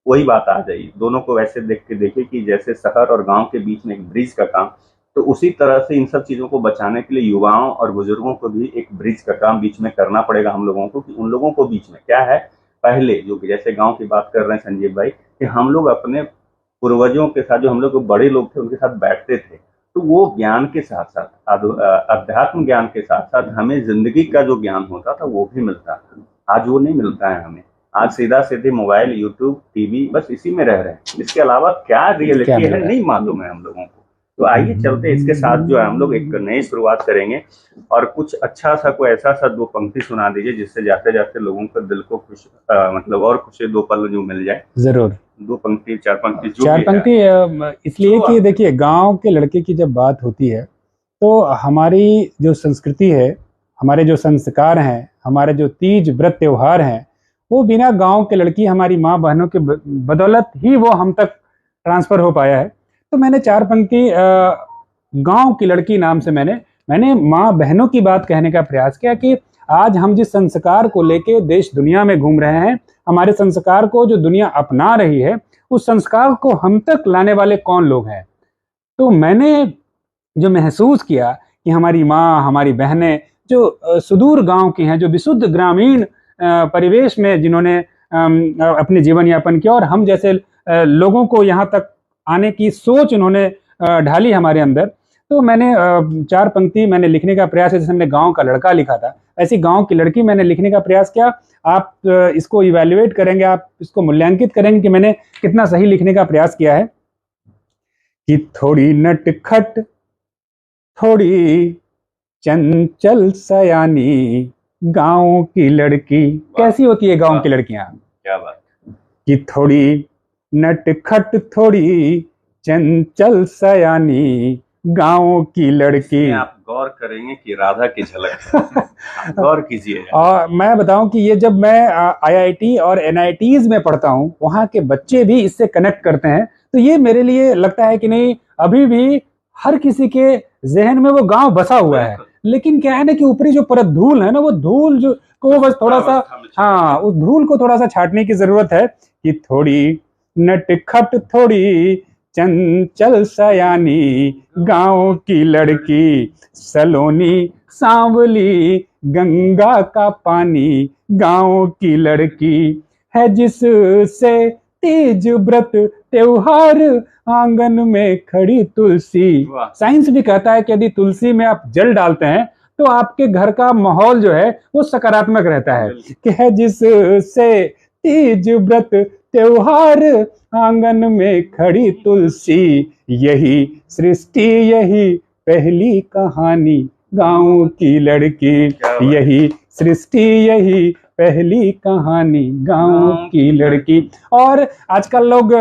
वही बात आ जाए, दोनों को वैसे देख के देखे कि जैसे शहर और गांव के बीच में एक ब्रिज का काम, तो उसी तरह से इन सब चीज़ों को बचाने के लिए युवाओं और बुजुर्गों को भी एक ब्रिज का काम बीच में करना पड़ेगा हम लोगों को, कि उन लोगों को बीच में क्या है, पहले जो जैसे गांव की बात कर रहे हैं संजीव भाई, कि हम लोग अपने पूर्वजों के साथ, जो हम लोग बड़े लोग थे उनके साथ बैठते थे, तो वो ज्ञान के साथ साथ अध्यात्म ज्ञान के साथ साथ हमें जिंदगी का जो ज्ञान होता था वो भी मिलता था। आज वो नहीं मिलता है हमें। आज सीधा सीधे मोबाइल, यूट्यूब, टीवी, बस इसी में रह रहे हैं। इसके अलावा क्या रियलिटी है नहीं मालूम है हम लोगों को। तो आइए चलते इसके साथ जो है हम लोग एक नई शुरुआत करेंगे, और कुछ अच्छा सा कोई ऐसा सा दो पंक्ति सुना दीजिए जिससे जाते जाते लोगों को दिल को खुश मतलब और खुशी दो पल जो मिल जाए। जरूर। दो पंक्ति, चार पंक्ति, जो चार पंक्ति इसलिए कि देखिए, गांव के लड़के की जब बात होती है तो हमारी जो संस्कृति है, हमारे जो संस्कार हैं, हमारे जो तीज व्रत त्योहार हैं, वो बिना गांव के लड़की, हमारी माँ बहनों के बदौलत ही वो हम तक ट्रांसफर हो पाया है। तो मैंने चार पंक्ति गांव की लड़की नाम से मैंने माँ बहनों की बात कहने का प्रयास किया कि आज हम जिस संस्कार को लेके देश दुनिया में घूम रहे हैं, हमारे संस्कार को जो दुनिया अपना रही है, उस संस्कार को हम तक लाने वाले कौन लोग हैं। तो मैंने जो महसूस किया कि हमारी माँ, हमारी बहनें जो सुदूर गांव की हैं, जो विशुद्ध ग्रामीण परिवेश में जिन्होंने अपने जीवन यापन किया, और हम जैसे लोगों को यहाँ तक आने की सोच उन्होंने ढाली हमारे अंदर, तो मैंने चार पंक्ति मैंने लिखने का प्रयास, जैसे हमने गांव का लड़का लिखा था, ऐसी गांव की लड़की मैंने लिखने का प्रयास किया। आप इसको इवैल्यूएट करेंगे, आप इसको मूल्यांकित करेंगे कि मैंने कितना सही लिखने का प्रयास किया है। कि थोड़ी नटखट, थोड़ी चंचल सयानी, गांव की लड़की। कैसी होती है गांव की लड़कियां? क्या बात। कि थोड़ी नटखट, थोड़ी चंचल सयानी, गांव की लड़की। आप गौर करेंगे कि राधा की झलक गौर कीजिए। और मैं बताऊं कि ये जब मैं IIT और NITs में पढ़ता हूं, वहां के बच्चे भी इससे कनेक्ट करते हैं, तो ये मेरे लिए लगता है कि नहीं, अभी भी हर किसी के जहन में वो गांव बसा हुआ है। लेकिन क्या है ना कि ऊपरी जो परत धूल है ना, वो धूल जो को बस थोड़ा सा, हाँ, उस धूल को थोड़ा सा छाटने की जरूरत है। कि थोड़ी नटखट, थोड़ी चंचल सयानी, गांव की लड़की, सलोनी सांवली, गंगा का पानी, गांव की लड़की है जिससे तीज व्रत त्योहार, आंगन में खड़ी तुलसी। साइंस भी कहता है कि यदि तुलसी में आप जल डालते हैं तो आपके घर का माहौल जो है वो सकारात्मक रहता है। कि है जिससे तीज व्रत त्योहार, आंगन में खड़ी तुलसी, यही सृष्टि, यही पहली कहानी, गांव की लड़की, यही सृष्टि, यही पहली कहानी, गांव की लड़की। और आजकल लोग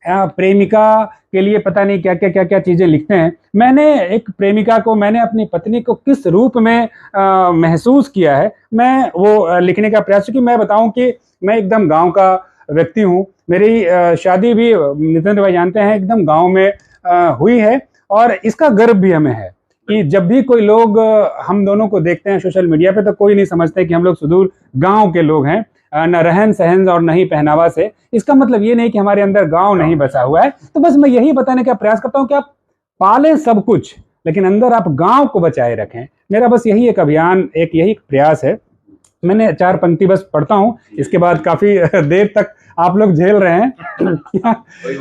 प्रेमिका के लिए पता नहीं क्या क्या चीजें लिखते हैं। मैंने एक प्रेमिका को, मैंने अपनी पत्नी को किस रूप में महसूस किया है, मैं वो लिखने का प्रयास। क्योंकि मैं बताऊं कि मैं एकदम गांव का व्यक्ति हूं। मेरी शादी भी, नितिन भाई जानते हैं, एकदम गांव में हुई है, और इसका गर्व भी हमें है कि जब भी कोई लोग हम दोनों को देखते हैं सोशल मीडिया पे, तो कोई नहीं समझते कि हम लोग सुदूर गांव के लोग हैं, न रहन सहन और न ही पहनावा से। इसका मतलब ये नहीं कि हमारे अंदर गांव नहीं बसा हुआ है। तो बस मैं यही बताने का प्रयास करता हूं कि आप पालें सब कुछ, लेकिन अंदर आप गांव को बचाए रखें। मेरा बस यही एक अभियान, एक यही प्रयास है। मैंने चार पंक्ति बस पढ़ता हूं, इसके बाद काफी देर तक आप लोग झेल रहे हैं।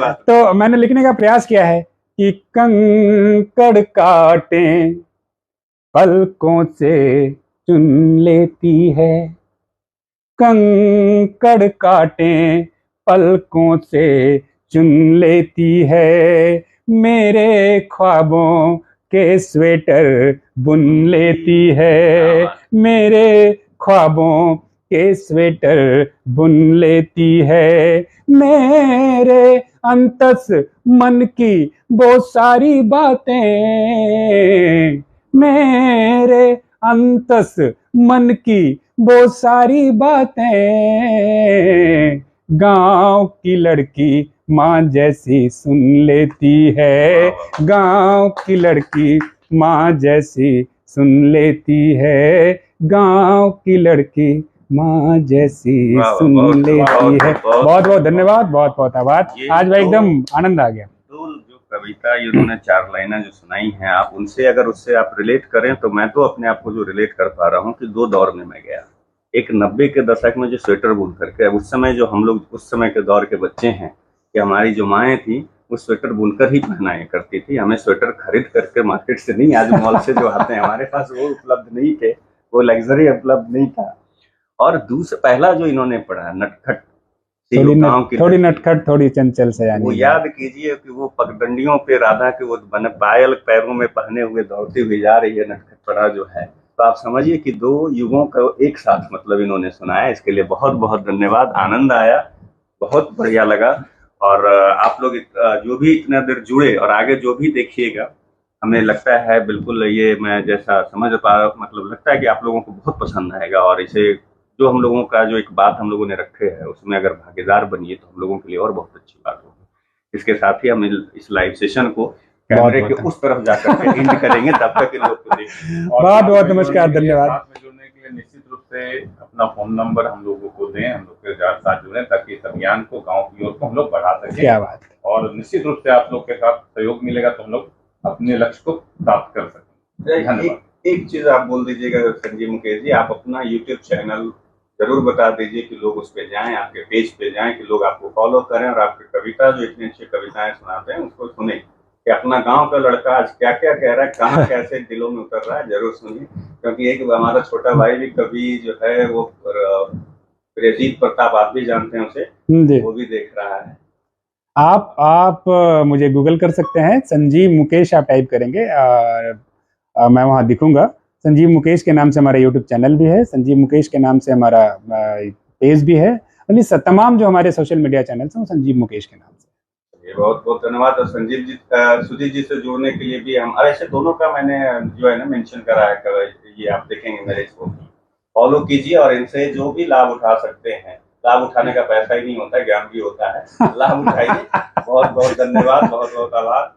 तो मैंने लिखने का प्रयास किया है कि कंकड़ काटे पलकों से चुन लेती है, कंकड़ काटे पलकों से चुन लेती है, मेरे ख्वाबों के स्वेटर बुन लेती है, मेरे ख्वाबों के स्वेटर बुन लेती है, मेरे अंतस मन की वो सारी बातें, मेरे अंतस मन की वो सारी बातें, गांव की लड़की माँ जैसी सुन लेती है, गांव की लड़की माँ जैसी सुन लेती है, गांव की लड़की माँ जैसी वाह, सुन बहुत, लेती बहुत, है। बहुत, बहुत बहुत धन्यवाद, बहुत बहुत आभार। ये आज भाई तो- एकदम आनंद आ गया। दो जो कविता ये उन्होंने 4 लाइनें जो सुनाई हैं, आप उनसे अगर उससे आप रिलेट करें तो मैं तो अपने आप को जो रिलेट कर पा रहा हूँ कि 2 दौर में मैं गया। एक 90 के दशक में जो स्वेटर बुन करके, उस समय जो हम लोग उस समय के दौर के बच्चे हैं कि हमारी जो माएँ थी वो स्वेटर बुनकर ही पहनाया करती थी। हमें स्वेटर खरीद करके मार्केट से नहीं, आज मॉल से जो आते हैं, हमारे पास वो उपलब्ध नहीं थे, वो लग्जरी उपलब्ध नहीं था। और दूसरा पहला जो इन्होंने पढ़ा नटखट, गांव की थोड़ी लड़की, नटखट थोड़ी चंचल वो सयानी। याद कीजिए कि वो पगडंडियों पे राधा के वो बने पायल पैरों में पहने हुए दौड़ती हुई जा रही है, नटखट पड़ा जो है। तो आप समझिए कि 2 युगों का एक साथ मतलब इन्होंने सुनाया। इसके लिए बहुत बहुत धन्यवाद, आनंद आया, बहुत बढ़िया लगा। और आप लोग जो भी इतना देर जुड़े और आगे जो भी देखिएगा, हमें लगता है बिल्कुल ये मैं जैसा समझ पा मतलब लगता है कि आप लोगों को बहुत पसंद आएगा। और इसे जो हम लोगों का जो एक बात हम लोगों ने रखे है उसमें अगर भागीदार बनिए तो हम लोगों के लिए और बहुत अच्छी बात होगी। इसके साथ ही हम इस लाइव सेशन को कैमरे के उस तरफ जाकर के एंड करेंगे, तब तक इन लोग को देखिए। बहुत बहुत नमस्कार, धन्यवाद। साथ में जुड़ने के लिए निश्चित रूप से अपना फोन नंबर हम लोगों को दें, हम लोग के साथ जुड़ें ताकि इस अभियान को गाँव की ओर को हम लोग बढ़ा सकें। क्या बात। और निश्चित रूप से आप लोग के साथ सहयोग मिलेगा तो हम लोग अपने लक्ष्य को प्राप्त कर सकें। धन्यवाद। एक चीज आप बोल दीजिएगा संजीव मुकेश जी, आप अपना यूट्यूब चैनल जरूर बता दीजिए कि लोग उस पे जाएं, आपके पेज पे जाएं, कि लोग आपको फॉलो करें और आपकी कविता जो इतनी अच्छी कविताएं सुनाते हैं उसको सुने कि अपना गांव का लड़का आज क्या क्या कह रहा है, कहाँ कैसे दिलों में उतर रहा है, जरूर सुनिए। क्योंकि एक हमारा छोटा भाई भी कवि जो है वो अजीत प्रताप, आप भी जानते हैं उसे, वो भी देख रहा है। आप मुझे गूगल कर सकते हैं, संजीव मुकेश आप टाइप करेंगे और मैं वहाँ दिखूंगा। संजीव मुकेश के नाम से हमारा यूट्यूब चैनल भी है, संजीव मुकेश के नाम से हमारा पेज भी है, और तमाम जो हमारे सोशल मीडिया चैनल्स हैं वो संजीव मुकेश के नाम से। बहुत बहुत धन्यवाद। और संजीव जी, सुजीत जी से जुड़ने के लिए भी हम ऐसे दोनों का मैंने जो है ना मेंशन करा है, ये आप देखेंगे मेरे इसको फॉलो कीजिए और इनसे जो भी लाभ उठा सकते हैं, लाभ उठाने का पैसा ही नहीं होता है, ज्ञान भी होता है, लाभ उठाइए। बहुत बहुत धन्यवाद, बहुत बहुत आभार।